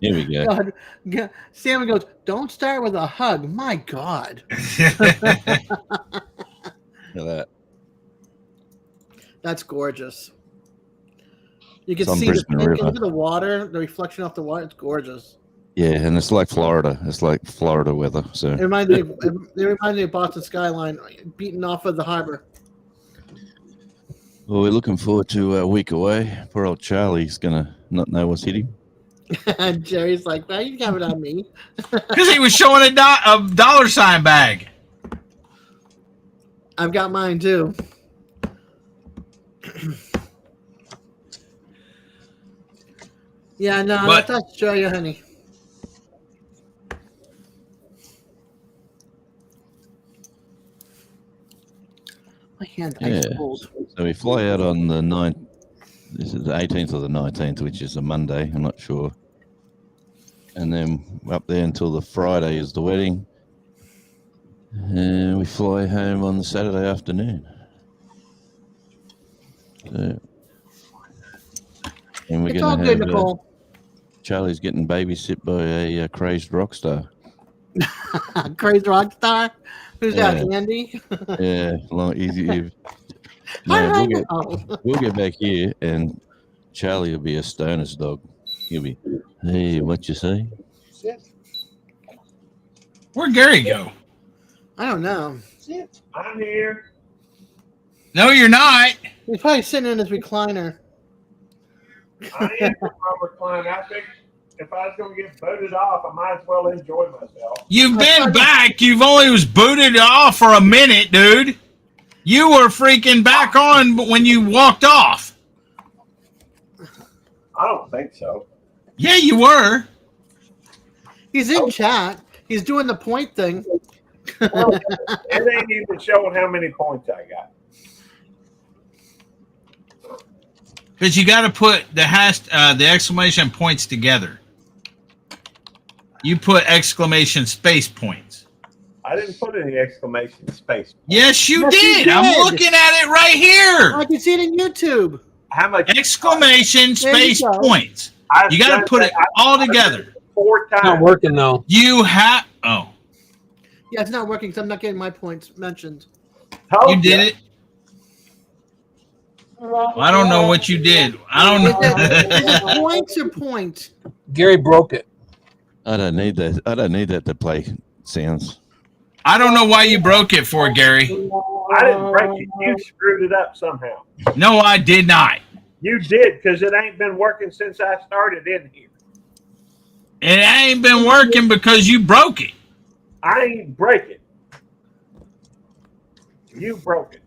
Here we go. God, Sammy goes, "Don't start with a hug." My God. Look at that. That's gorgeous. You can It's on see the Brisbane pink River. into the water, the reflection off the water. It's gorgeous. Yeah, and it's like Florida. It's like Florida weather. So It reminds me of Boston skyline beating off of the harbor. well, we're looking forward to a week away. Poor old Charlie's gonna not know what's hitting. And Jerry's like, "Why you got it on me?" Because he was showing a dollar sign bag. I've got mine too. Yeah, no, But- that's Australia, honey. My hand ice Yeah. cold. So we fly out on the 9th. This is the 18th or the 19th, which is a Monday. I'm not sure. And then up there until the Friday is the wedding. And we fly home on the Saturday afternoon. So, and we're It's all going good, to have Nicole. Charlie's getting babysit by a crazed rock star. Crazy rock star. Who's that, Yeah. Andy? Yeah, easy. How did I No, know? we'll get back here, and Charlie will be a stoner's dog. He'll be, hey, what you say? Where'd Gary go? I don't know. I'm here. No, you're not. He's probably sitting in his recliner. I am from my recliner. I think if I was going to get voted off, I might as well enjoy myself. You've been back. You've only was booted off for a minute, dude. You were freaking back on when you walked off. I don't think so. Yeah, you were. He's in chat. He's doing the point thing. It ain't even showing how many points I got. Because you got to put the exclamation points together. You put exclamation space points. I didn't put any exclamation space. Yes, you Yes, you did. I'm did. looking at it right here. I can see it in YouTube. How much? Exclamation There you space go. points. I've You got done to put that. it I've all done together. it 4 It's not times. working though. You have. Oh, Yeah, it's not working because I'm not getting my points mentioned. Told you did ya. it. Well, I don't know what you did. I don't Is it know. points or point? Gary broke it. I don't need that. I don't need that to play sounds. I don't know why you broke it for, Gary. I didn't break it. You screwed it up somehow. No, I did not. You did, because it ain't been working since I started in here. It ain't been working because you broke it. I ain't break it. You broke it.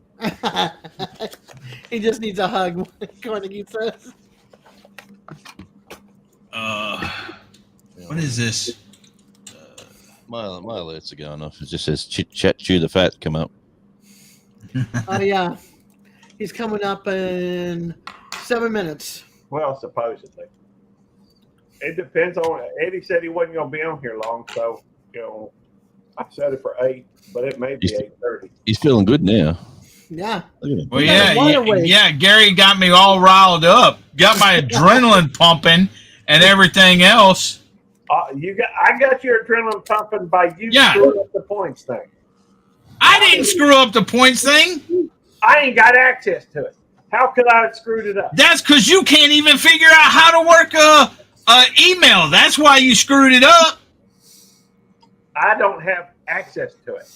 He just needs a hug, Carnegie says. What is this? My alerts are going off. It just says chit chat, chew the fat, come up. Oh, yeah. He's coming up in 7 minutes. Well, supposedly. It depends on. Eddie said he wasn't going to be on here long, so I set it for 8, but it may be 8:30. He's feeling good now. Yeah. Look at him. Well, got a water weight. yeah. Gary got me all riled up. Got my adrenaline pumping and everything else. I got your adrenaline pumping by you Yeah. screwing up the points thing. I didn't screw up the points thing. I ain't got access to it. How could I have screwed it up? That's because you can't even figure out how to work a email. That's why you screwed it up. I don't have access to it.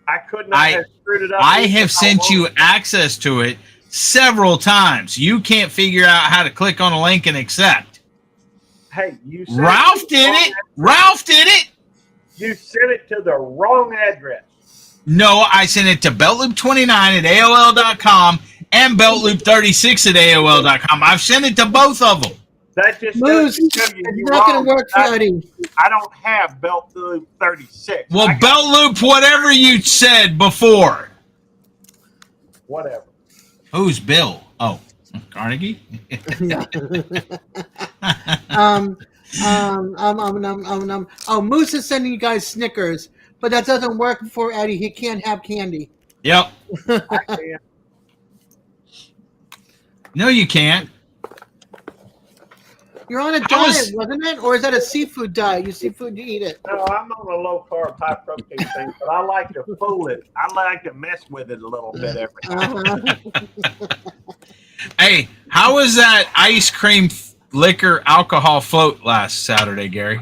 I could not have screwed it up. I have if sent you wanted. access to it several times. You can't figure out how to click on a link and accept. Hey, you sent Ralph it to the did wrong it. Ralph did it. You sent it to the wrong address. No, I sent it to beltloop29 at AOL.com and beltloop36 at AOL.com. I've sent it to both of them. That just Moose, goes to show you it's you not going wrong. to work, Freddie. I don't have Belt Loop 36. Well, I got Beltloop, whatever you said before. whatever. Who's Bill? Oh, Carnegie? Oh, Moose is sending you guys Snickers, but that doesn't work for Eddie. He can't have candy. Yep. I can't. No, you can't. You're on a I was- diet, wasn't it? Or is that a seafood diet? You seafood, you eat it. No, I'm on a low carb, high protein thing, but I like to fool it. I like to mess with it a little bit every time. Uh-huh. Hey, how was that ice cream liquor alcohol float last Saturday, Gary?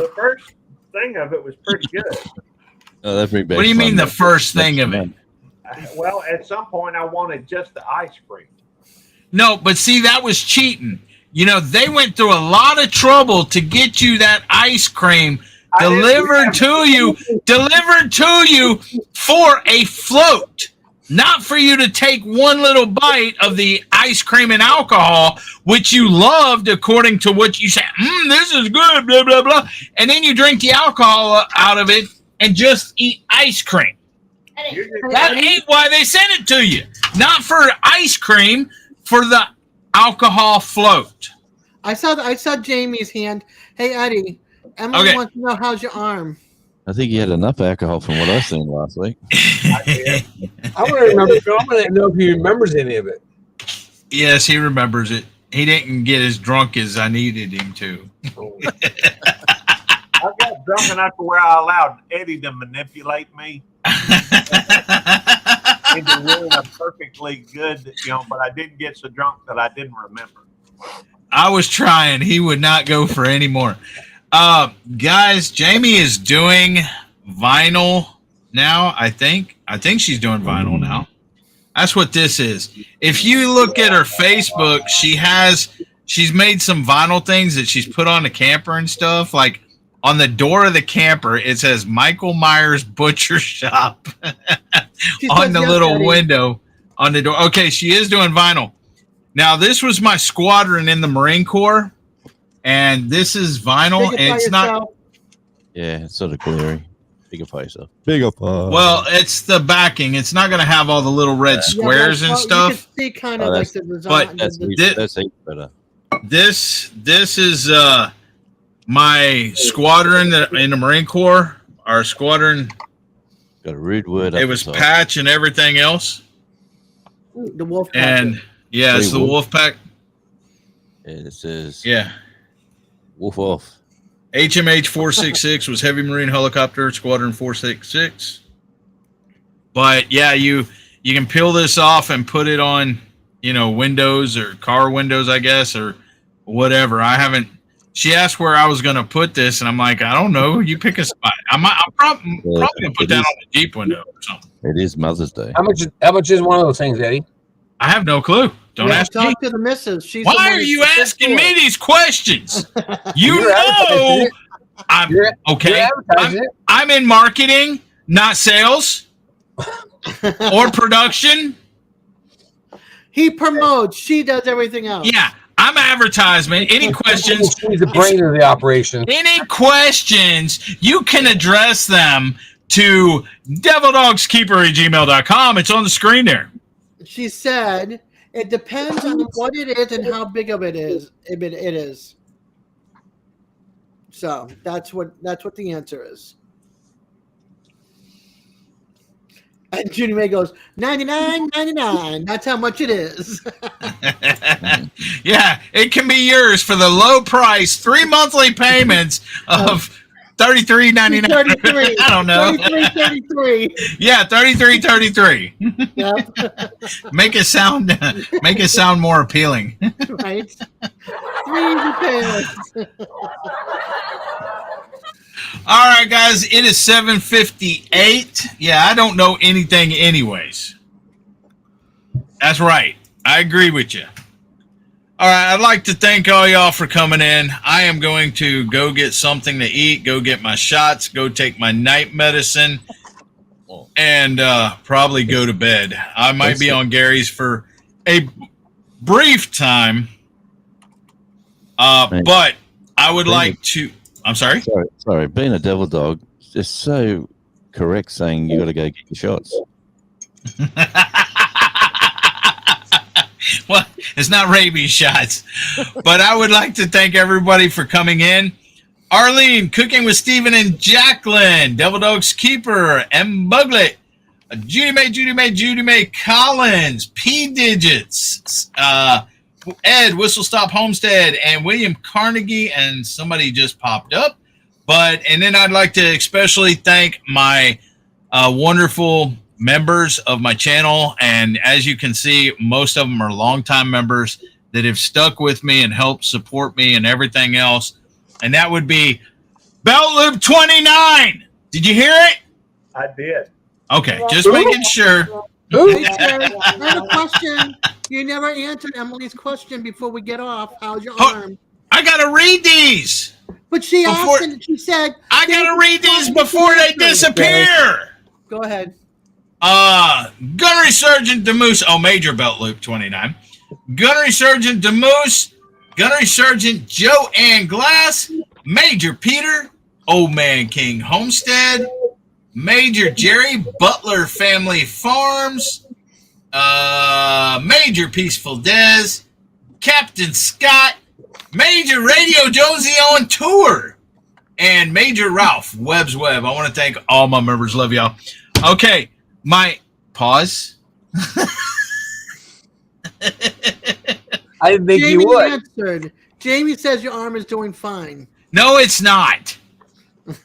The first thing of it was pretty good. Oh, that bring back What do you mean fun. the first thing of it? Well, at some point, I wanted just the ice cream. No, but see, that was cheating. You know, they went through a lot of trouble to get you that ice cream delivered to you for a float, not for you to take one little bite of the ice cream and alcohol, which you loved according to what you said. This is good, blah, blah, blah. And then you drink the alcohol out of it and just eat ice cream. That ain't why they sent it to you. Not for ice cream, for the alcohol float. I saw Jamie's hand. Hey, Eddie, Emily wants to know how's your arm. I think you had enough alcohol from what I seen last week. I want to remember. I want to know if he remembers any of it. Yes, he remembers it. He didn't get as drunk as I needed him to. I got drunk enough to where I allowed Eddie to manipulate me into doing a perfectly good, but I didn't get so drunk that I didn't remember. I was trying. He would not go for any more. Guys, Jamie is doing vinyl now, I think. I think she's doing vinyl now. That's what this is. If you look at her Facebook, she's made some vinyl things that she's put on the camper and stuff. Like on the door of the camper, it says Michael Myers Butcher Shop on the little window on the door. Okay, she is doing vinyl. Now, this was my squadron in the Marine Corps, and this is vinyl. And it's not. Yeah, it's sort of glary. Bigger yourself. Bigger. Well, it's the backing. It's not going to have all the little red squares and stuff. You can see kind of like the design. But that's better. This is my squadron in the Marine Corps. Our squadron. Got a rude word. It was patch and everything else. The wolf. And yeah, it's the wolf pack. And it says wolf off. HMH 466 was Heavy Marine Helicopter Squadron 466. But yeah, you can peel this off and put it on, windows or car windows, I guess, or whatever. I haven't. She asked where I was going to put this, and I'm like, I don't know. You pick a spot. I'm probably going to put that on the Jeep window or something. It is Mother's Day. How much is one of those things, Eddie? I have no clue. Don't ask me. Talk to the missus. Why are you asking me these questions? I'm okay. I'm in marketing, not sales or production. He promotes. She does everything else. Yeah, I'm advertisement. Any questions? She's the brain of the operation. Any questions, you can address them to devildogskeeper@gmail.com. It's on the screen there. She said it depends on what it is and how big of it is. It is. So that's what the answer is. And Judy May goes, $99.99. That's how much it is. Yeah, it can be yours for the low price, 3 monthly payments of $33.99. I don't know. $33.33. Yeah, $33.33. Yep. Make it sound more appealing. Right. 3 easy payments. All right, guys, it is 7:58. Yeah, I don't know anything anyways. That's right. I agree with you. All right, I'd like to thank all y'all for coming in. I am going to go get something to eat, go get my shots, go take my night medicine, and probably go to bed. I might be on Gary's for a brief time, but I would like to... I'm sorry? Sorry. Being a devil dog is so correct saying you got to go get your shots. Well, it's not rabies shots. But I would like to thank everybody for coming in. Arlene, Cooking with Stephen and Jacqueline, Devil Dogs Keeper, M. Buglet, Judy May Collins, P. Digits, Ed, Whistle Stop Homestead, and William Carnegie, and somebody just popped up. And then I'd like to especially thank my wonderful members of my channel. And as you can see, most of them are longtime members that have stuck with me and helped support me and everything else. And that would be Belt Loop 29. Did you hear it? I did. Okay, just making sure. Hey, Terry, I have a question. You never answered Emily's question before we get off. How's your Oh. arm? I gotta read these. But she Before- asked and she said, I gotta read these before they disappear. Go ahead. Gunnery Sergeant DeMoose. Oh, Major Belt Loop 29. Gunnery Sergeant DeMoose. Gunnery Sergeant Joanne Glass. Major Peter. Old Man King Homestead. Major Jerry Butler Family Farms. Major Peaceful Des. Captain Scott. Major Radio Josie on tour. And Major Ralph Webb's Web. I want to thank all my members. Love y'all. Okay, my pause. I didn't think Jamie you would. answered. Jamie says your arm is doing fine. No, it's not.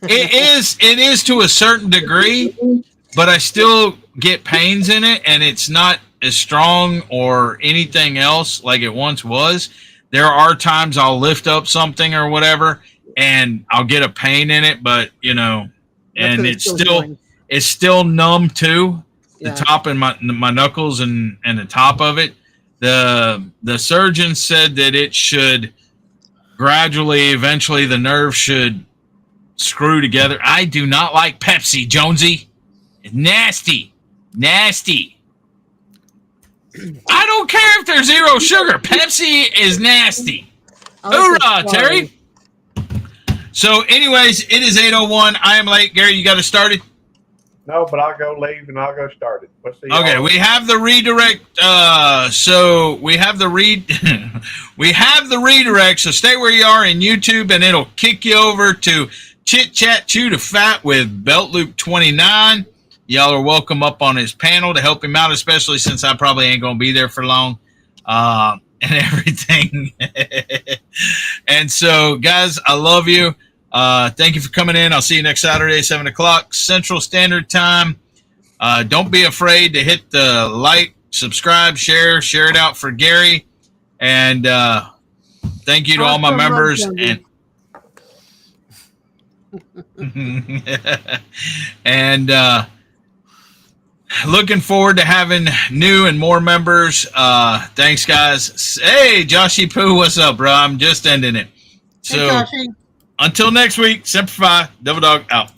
It is to a certain degree, but I still get pains in it, and it's not as strong or anything else like it once was. There are times I'll lift up something or whatever, and I'll get a pain in it, but and it's still numb too. The top and my knuckles and the top of it. The surgeon said that it should gradually, eventually, the nerve should screw together. I do not like Pepsi, Jonesy. It's nasty. I don't care if there's zero sugar. Pepsi is nasty. Hoorah, Terry. So, anyways, it is 8:01. I am late. Gary, you got it started? No, but I'll go leave and I'll go start it. Let's see. Okay, we have the redirect. So we have the we have the redirect. So stay where you are in YouTube, and it'll kick you over to Chit Chat Chew to Fat with Belt Loop 29. Y'all are welcome up on his panel to help him out, especially since I probably ain't gonna be there for long, and everything. And so, guys, I love you. Thank you for coming in. I'll see you next Saturday, 7 o'clock Central Standard Time. Don't be afraid to hit the like, subscribe, share it out for Gary. And thank you to all my members. And looking forward to having new and more members. Thanks, guys. Hey, Joshy Poo, what's up, bro? I'm just ending it. So. Hey, Joshy. Until next week, Semper Fi, Devil Dog out.